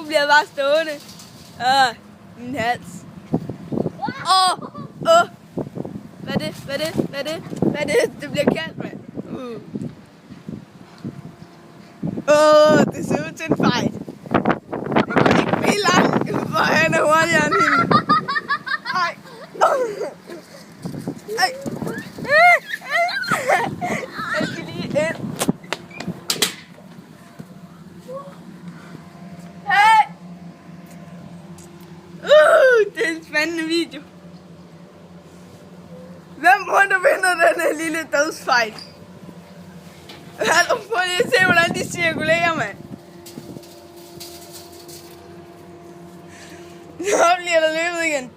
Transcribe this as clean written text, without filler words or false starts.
du bliver bare stående. Min hals. Hvad er det? Det bliver kaldt, mand. Det ser ud til en fight. Det går ikke blive langt, for han er hurtigere end hende. Ej. Jeg skal lige ind. Hey! Det er en spændende video. Hvem må der vinder den her lille dødsfight? Prøv lige at se, hvordan de cirkulerer, mand. Så bliver der løbet igen.